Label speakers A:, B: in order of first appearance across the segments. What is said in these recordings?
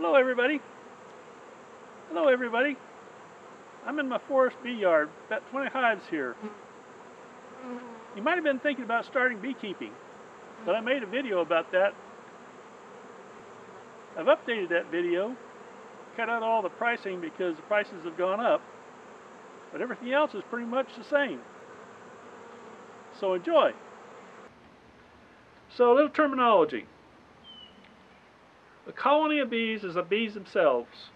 A: Hello everybody. Hello everybody. I'm in my forest bee yard, about 20 hives here. You might have been thinking about starting beekeeping, but I made a video about that. I've updated that video, cut out all the pricing because the prices have gone up, but everything else is pretty much the same. So enjoy. So a little terminology. A colony of bees is the bees themselves.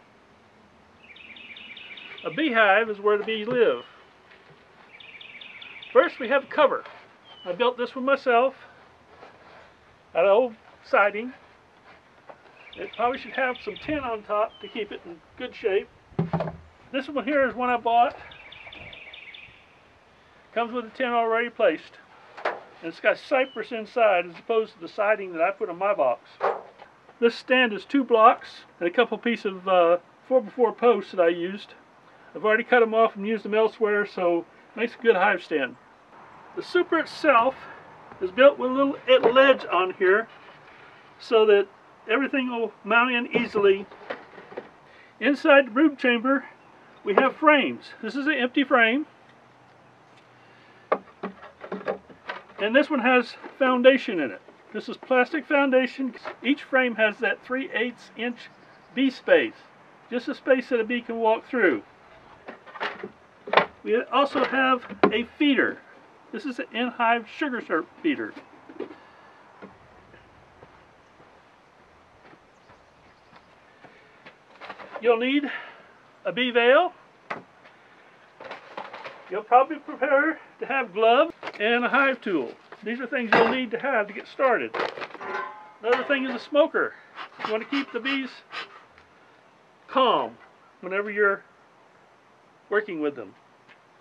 A: A beehive is where the bees live. First we have cover. I built this one myself out of old siding. It probably should have some tin on top to keep it in good shape. This one here is one I bought. Comes with a tin already placed. And it's got cypress inside as opposed to the siding that I put on my box. This stand is 2 blocks and a couple pieces of 4x4 posts that I used. I've already cut them off and used them elsewhere, so it makes a good hive stand. The super itself is built with a little ledge on here so that everything will mount in easily. Inside the brood chamber we have frames. This is an empty frame. And this one has foundation in it. This is plastic foundation. Each frame has that 3/8 inch bee space. Just a space that a bee can walk through. We also have a feeder. This is an in-hive sugar syrup feeder. You'll need a bee veil. You'll probably prepare to have gloves and a hive tool. These are things you'll need to have to get started. Another thing is a smoker. You want to keep the bees calm whenever you're working with them.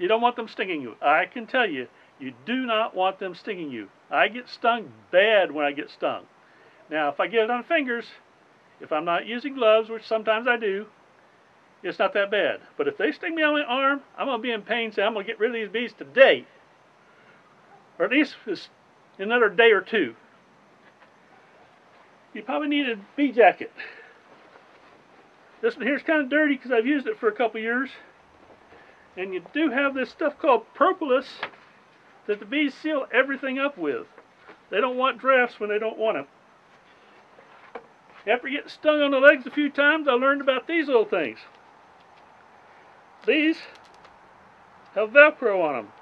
A: You don't want them stinging you. I can tell you, you do not want them stinging you. I get stung bad when I get stung. Now, if I get it on fingers, if I'm not using gloves, which sometimes I do, it's not that bad. But if they sting me on my arm, I'm going to be in pain, so I'm going to get rid of these bees today. Or at least another day or two. You probably need a bee jacket. This one here is kind of dirty because I've used it for a couple years. And you do have this stuff called propolis that the bees seal everything up with. They don't want drafts when they don't want them. After getting stung on the legs a few times, I learned about these little things. These have Velcro on them.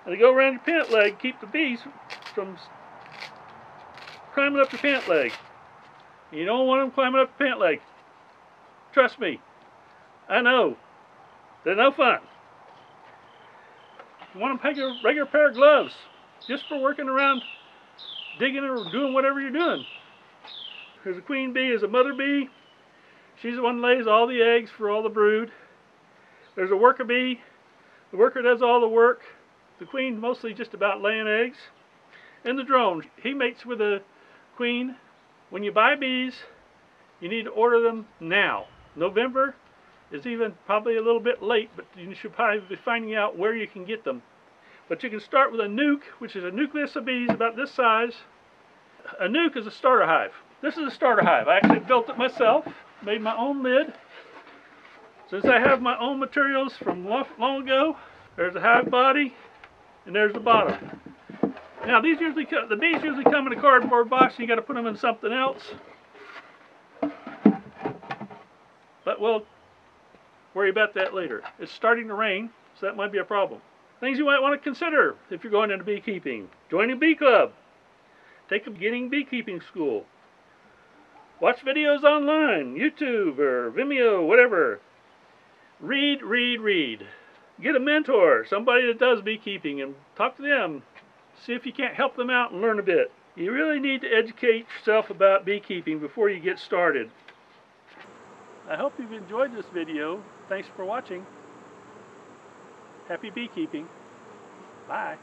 A: And they go around your pant leg, keep the bees from climbing up your pant leg. You don't want them climbing up your pant leg. Trust me. I know. They're no fun. You want to take a regular pair of gloves just for working around, digging or doing whatever you're doing. There's a queen bee, is a mother bee. She's the one that lays all the eggs for all the brood. There's a worker bee. The worker does all the work. The queen mostly just about laying eggs. And the drone, he mates with the queen. When you buy bees, you need to order them now. November is even probably a little bit late, but you should probably be finding out where you can get them. But you can start with a nuke, which is a nucleus of bees about this size. A nuke is a starter hive. This is a starter hive. I actually built it myself, made my own lid. Since I have my own materials from long ago, there's a hive body and there's the bottom. Now the bees usually come in a cardboard box, and you got to put them in something else. But we'll worry about that later. It's starting to rain, so that might be a problem. Things you might want to consider if you're going into beekeeping. Join a bee club. Take a beginning beekeeping school. Watch videos online, YouTube or Vimeo, whatever. Read, read, read. Get a mentor, somebody that does beekeeping, and talk to them. See if you can't help them out and learn a bit. You really need to educate yourself about beekeeping before you get started. I hope you've enjoyed this video. Thanks for watching. Happy beekeeping. Bye.